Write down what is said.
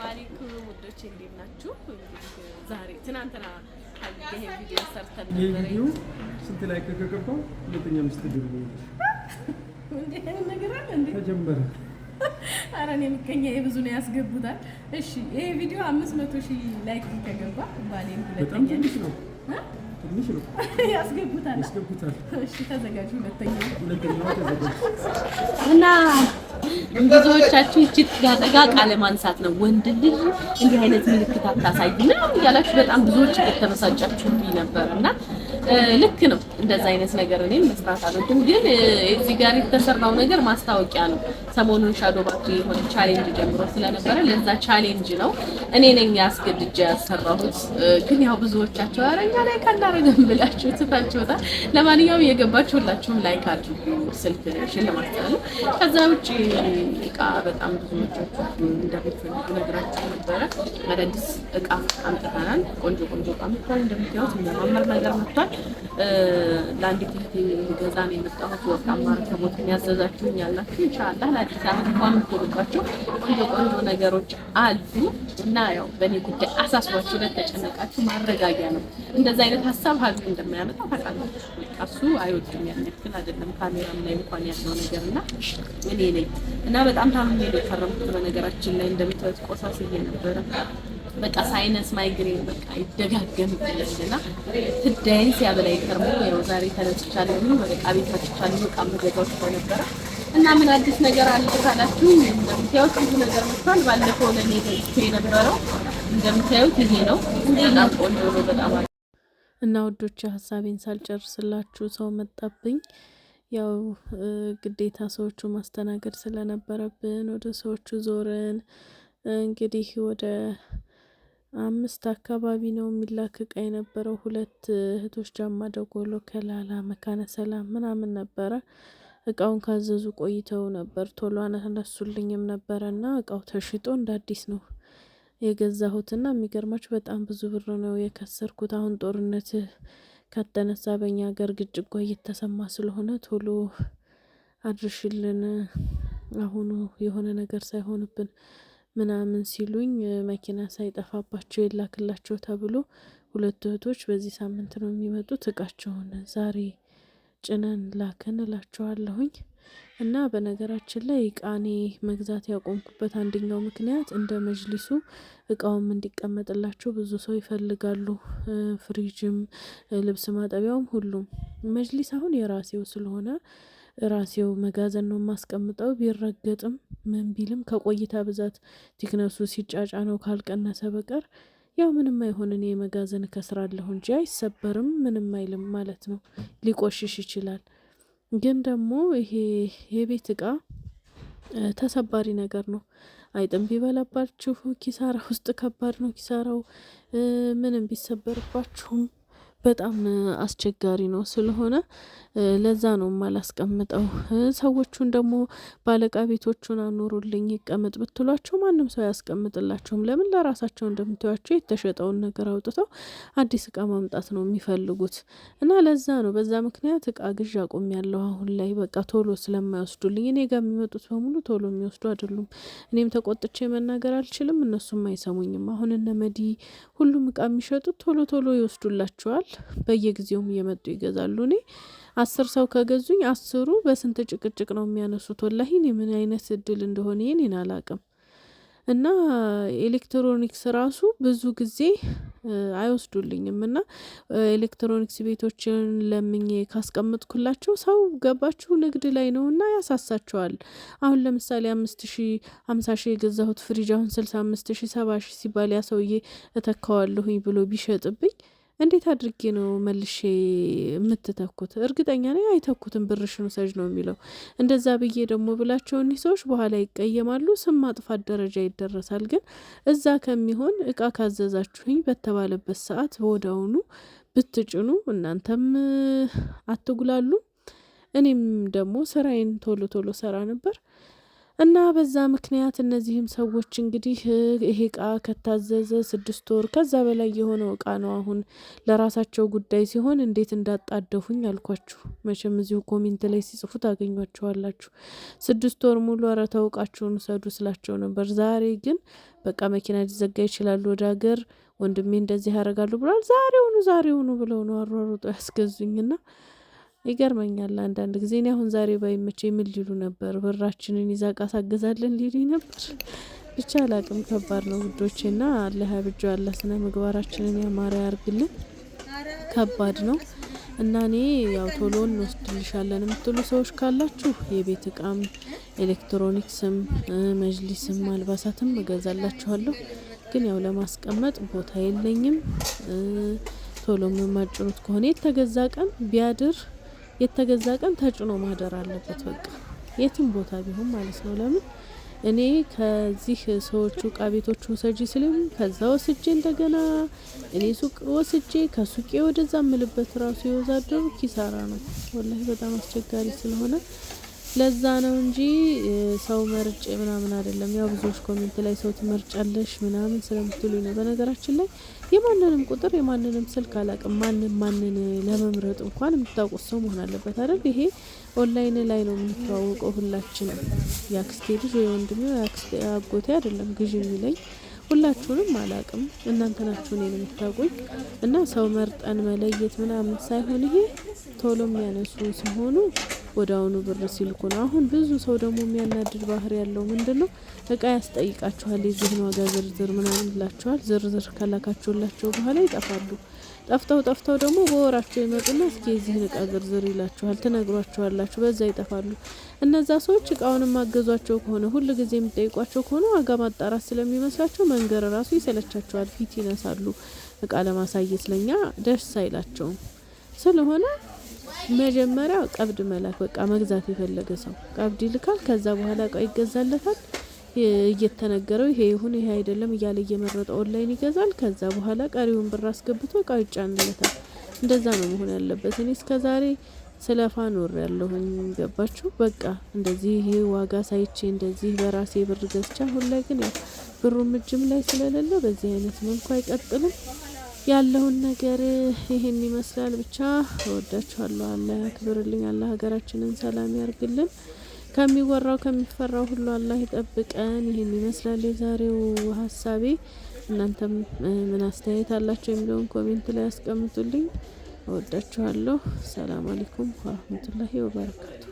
አለይኩም ውዶቼ እንዴት ናችሁ? ዛሬ ትናንትና ይሄ ቪዲዮ ሰርተን ነበር። ይሄ ቪዲዮ ስንት ላይ ከገባው ሁለተኛ ሚስት ድርብ እንዴ ነገር አለ እንዴ ተጀመረ። ኧረ እኔ ምቀኛ ብዙ ነው ያስገቡታል። እሺ ይሄ ቪዲዮ 500,000 ላይክ ከገባ ባሌን በጣም ሁለተኛ ትንሽ ነው ያስገቡታል። እሺ ተዘጋጁ። ሁለተኛው ተዘጋጁ እና ብዙዎቻችሁ እቺ ጋጠጋ ቃለ ማንሳት ነው ወንድ ልጅ እንዲህ አይነት ምልክት አታሳይና ያላችሁ በጣም ብዙዎች እየተመሳጫችሁብኝ ነበርና ልክ ነው። እንደዛ አይነት ነገር እኔም መስራት አልወድም፣ ግን እዚህ ጋር የተሰራው ነገር ማስታወቂያ ነው። ሰሞኑን ሻዶ ባትሪ የሆነ ቻሌንጅ ጀምሮ ስለነበረ ለዛ ቻሌንጅ ነው እኔ ነኝ ያስገድጄ ያሰራሁት። ግን ያው ብዙዎቻችሁ አረኛ ላይ ካላረገም ብላችሁ ትታችሁታል። ለማንኛውም የገባችሁ ሁላችሁም ላይክ አድርጉ። ስልክ ሽልማት ነው። ከዛ ውጪ እቃ በጣም ብዙዎቻችሁ እንደምትፈልጉ ነግራችሁ ነበረ። አዳዲስ እቃ አምጥተናል። ቆንጆ እቃ መጥቷል። እንደምታዩት የሚያማምር ነገር መጥቷል። ለአንዲት እህቴ ገዛ ነው የመጣሁት። ወርቃማ ረከቦት ያዘዛችሁኝ ያላችሁ ኢንሻአላህ ለአዲስ ዓመት እንኳን የምትወዱባቸው ቆንጆ ነገሮች አሉ እና ያው በእኔ ጉዳይ አሳስባችሁ ለተጨነቃችሁ ማረጋጊያ ነው። እንደዛ አይነት ሀሳብ ሀቢብ እንደማያመጣ ታውቃላችሁ። እሱ አይወድም፣ ያን ያክል አይደለም። ካሜራም ላይ እንኳን ያለው ነገርና እኔ ነኝ እና በጣም ታምሜ ነው የከረምኩት። በነገራችን ላይ እንደምታዩት ቆሳስዬ ነበረ። በቃ ሳይነስ ማይግሬን በቃ ይደጋገምብኛልና ትዳይን ሲያበላይ ከርሞ ያው ዛሬ ተነስቻለሁ። በቃ ቤታችቻለሁ። በቃ መገዛው ስለነበረ እና ምን አዲስ ነገር አለ ካላችሁ እንደምታዩት ብዙ ነገር መጥቷል። ባለፈው ለኔ ገዝቼ የነበረው እንደምታዩት ይሄ ነው። በጣም ቆንጆ ነው። በጣም እና ወዶች ሀሳቤን ሳልጨርስላችሁ ሰው መጣብኝ። ያው ግዴታ ሰዎቹ ማስተናገድ ስለነበረብን ወደ ሰዎቹ ዞርን። እንግዲህ ወደ 5 አካባቢ ነው የሚላክ እቃ የነበረው። 2 እህቶች ጃማ ደጎሎ፣ ከላላ፣ መካነ ሰላም ምናምን ነበረ። እቃውን ካዘዙ ቆይተው ነበር። ቶሎ አነሱልኝም ነበረና እቃው ተሽጦ እንደ አዲስ ነው የገዛሁትና የሚገርማችሁ በጣም ብዙ ብር ነው የከሰርኩት። አሁን ጦርነት ከተነሳ በእኛ ሀገር ግጭት እየተሰማ ስለሆነ ቶሎ አድርሽልን አሁኑ የሆነ ነገር ሳይሆንብን ምናምን ሲሉኝ መኪና ሳይጠፋባቸው ይላክላቸው ተብሎ 2 እህቶች በዚህ ሳምንት ነው የሚመጡት። እቃቸውን ዛሬ ጭነን ላከን እላቸዋለሁኝ። እና በነገራችን ላይ እቃኔ መግዛት ያቆምኩበት አንደኛው ምክንያት እንደ መጅሊሱ እቃውም እንዲቀመጥላቸው ብዙ ሰው ይፈልጋሉ። ፍሪጅም፣ ልብስ ማጠቢያውም ሁሉም። መጅሊስ አሁን የራሴው ስለሆነ ራሴው መጋዘን ነው የማስቀምጠው። ቢረገጥም ምን ቢልም ከቆይታ ብዛት ቲክነሱ ሲጫጫ ነው ካልቀነሰ በቀር ያው ምንም አይሆን። እኔ መጋዘን ከስራለሁ እንጂ አይሰበርም፣ ምንም አይልም ማለት ነው። ሊቆሽሽ ይችላል። ግን ደግሞ ይሄ የቤት እቃ ተሰባሪ ነገር ነው። አይጥም ቢበላባችሁ ኪሳራ ውስጥ ከባድ ነው ኪሳራው። ምንም ቢሰበርባችሁም በጣም አስቸጋሪ ነው። ስለሆነ ለዛ ነው ማላስቀምጠው። ሰዎቹን ደግሞ ባለቃ ቤቶቹን አኖሩልኝ ይቀመጥ ብትሏቸው ማንም ሰው ያስቀምጥላቸውም። ለምን ለራሳቸው እንደምታዩቸው የተሸጠውን ነገር አውጥተው አዲስ እቃ ማምጣት ነው የሚፈልጉት። እና ለዛ ነው በዛ ምክንያት እቃ ግዥ አቆሚያለሁ አሁን ላይ። በቃ ቶሎ ስለማይወስዱልኝ እኔ ጋር የሚመጡት በሙሉ ቶሎ የሚወስዱ አይደሉም። እኔም ተቆጥቼ መናገር አልችልም፣ እነሱም አይሰሙኝም። አሁን እነ መዲ ሁሉም እቃ የሚሸጡት ቶሎ ይወስዱላቸዋል። በየጊዜውም እየመጡ ይገዛሉ። እኔ 10 ሰው ከገዙኝ 10ሩ በስንት ጭቅጭቅ ነው የሚያነሱት። ወላሂ እኔ ምን አይነት እድል እንደሆነ እኔን አላቅም። እና ኤሌክትሮኒክስ ራሱ ብዙ ጊዜ አይወስዱልኝም። እና ኤሌክትሮኒክስ ቤቶችን ለምኜ ካስቀምጥኩላቸው ሰው ገባችሁ ንግድ ላይ ነው እና ያሳሳቸዋል። አሁን ለምሳሌ 50,000 የገዛሁት ፍሪጅ አሁን 65,000 70,000 ሲባል ያ ሰውዬ እተካዋለሁኝ ብሎ ቢሸጥብኝ እንዴት አድርጌ ነው መልሼ የምትተኩት? እርግጠኛ ነኝ አይተኩትም። ብርሽን ውሰጅ ነው የሚለው። እንደዛ ብዬ ደግሞ ብላቸው እኒህ ሰዎች በኋላ ይቀየማሉ። ስም ማጥፋት ደረጃ ይደረሳል። ግን እዛ ከሚሆን እቃ ካዘዛችሁኝ በተባለበት ሰዓት ወዲያውኑ ብትጭኑ እናንተም አትጉላሉ፣ እኔም ደግሞ ስራዬን ቶሎ ሰራ ነበር። እና በዛ ምክንያት እነዚህም ሰዎች እንግዲህ ይሄ እቃ ከታዘዘ 6 ወር ከዛ በላይ የሆነው እቃ ነው። አሁን ለራሳቸው ጉዳይ ሲሆን እንዴት እንዳጣደፉኝ አልኳችሁ። መቼም እዚሁ ኮሜንት ላይ ሲጽፉ ታገኟቸዋላችሁ። 6 ወር ሙሉ ኧረ ተው እቃችሁን ውሰዱ ስላቸው ነበር። ዛሬ ግን በቃ መኪና ሊዘጋ ይችላል ወደ ሀገር ወንድሜ እንደዚህ ያደርጋሉ ብሏል። ዛሬውኑ ብለው ነው አሯሩጦ ያስገዙኝና ይገርመኛል አንዳንድ ጊዜ። እኔ አሁን ዛሬ ባይመቸኝ ምን ሊሉ ነበር? ብራችንን ይዛ እቃ ታገዛለን ሊሉኝ ነበር። ብቻ አላቅም፣ ከባድ ነው ውዶቼና አላህ ያብጀው፣ አላህ ስነ ምግባራችንን ያማረ ያርግልን። ከባድ ነው እና እኔ ያው ቶሎ እንወስድልሻለን የምትሉ ሰዎች ካላችሁ የቤት እቃም ኤሌክትሮኒክስም መጅሊስም አልባሳትም እገዛላችኋለሁ። ግን ያው ለማስቀመጥ ቦታ የለኝም። ቶሎ የማጭኑት ከሆነ የተገዛ ቀን ቢያድር የተገዛ ቀን ተጭኖ ማደር አለበት። በቃ የትም ቦታ ቢሆን ማለት ነው። ለምን እኔ ከዚህ ሰዎቹ እቃ ቤቶቹ ሰጂ ስልም ከዛ ወስጄ እንደገና እኔ ሱቅ ወስጄ ከሱቄ ወደዛ ምልበት ራሱ የወዛደሩ ኪሳራ ነው። ወላሂ በጣም አስቸጋሪ ስለሆነ ለዛ ነው እንጂ ሰው መርጬ ምናምን አይደለም። ያው ብዙዎች ኮሜንት ላይ ሰው ትመርጫለሽ ምናምን ስለምትሉኝ ነው። በነገራችን ላይ የማንንም ቁጥር የማንንም ስልክ አላቅም። ማንን ለመምረጥ እንኳን የምታውቁት ሰው መሆን አለበት አይደል? ይሄ ኦንላይን ላይ ነው የምንተዋወቀው ሁላችንም። ያክስቴ ልጅ ወይ ወንድሜ ወይ አጎቴ አይደለም ግዢ የሚለኝ። ሁላችሁንም አላቅም፣ እናንተ ናችሁ እኔን የምታውቁኝ። እና ሰው መርጠን መለየት ምናምን ሳይሆን ይሄ ቶሎ የሚያነሱ ሲሆኑ ወዳውኑ ብር ሲልኩ ነው። አሁን ብዙ ሰው ደግሞ የሚያናድድ ባህሪ ያለው ምንድነው? እቃ ያስጠይቃችኋል፣ የዚህን ዋጋ ዝርዝር ምናምን ይላችኋል። ዝርዝር ከላካችሁላቸው በኋላ ይጠፋሉ። ጠፍተው ደግሞ በወራቸው ይመጡና እስኪ የዚህን እቃ ዝርዝር ይላችኋል፣ ትነግሯቸዋላችሁ፣ በዛ ይጠፋሉ። እነዛ ሰዎች እቃውን ማገዟቸው ከሆነ ሁሉ ጊዜ የሚጠይቋቸው ከሆነ ዋጋ ማጣራት ስለሚመስላቸው መንገር ራሱ ይሰለቻቸዋል፣ ፊት ይነሳሉ። እቃ ለማሳየት ለኛ ደስ አይላቸውም። ስለሆነ መጀመሪያ ቀብድ መላክ፣ በቃ መግዛት የፈለገ ሰው ቀብድ ይልካል። ከዛ በኋላ እቃው ይገዛለታል። እየተነገረው ይሄ ይሁን ይሄ አይደለም እያለ እየመረጠ ኦንላይን ይገዛል። ከዛ በኋላ ቀሪውን ብር አስገብቶ እቃው ይጫንለታል። እንደዛ ነው መሆን ያለበት። እኔ እስከዛሬ ስለፋ ኖር ያለሁኝ ገባችሁ? በቃ እንደዚህ ይሄ ዋጋ ሳይቼ እንደዚህ በራሴ ብር ገዝቻ። አሁን ላይ ግን ያው ብሩም እጅም ላይ ስለሌለ በዚህ አይነት መልኩ አይቀጥልም። ያለውን ነገር ይሄን ይመስላል። ብቻ እወዳችኋለሁ። አላህ ያክብርልኝ። አላህ ሀገራችንን ሰላም ያርግልን። ከሚወራው ከሚፈራው ሁሉ አላህ ይጠብቀን። ይሄን ይመስላል የዛሬው ሀሳቤ። እናንተም ምን አስተያየት አላችሁ የሚለውን ኮሜንት ላይ አስቀምጡልኝ። እወዳችኋለሁ። ሰላም አለይኩም ወራህመቱላሂ ወበረካቱ።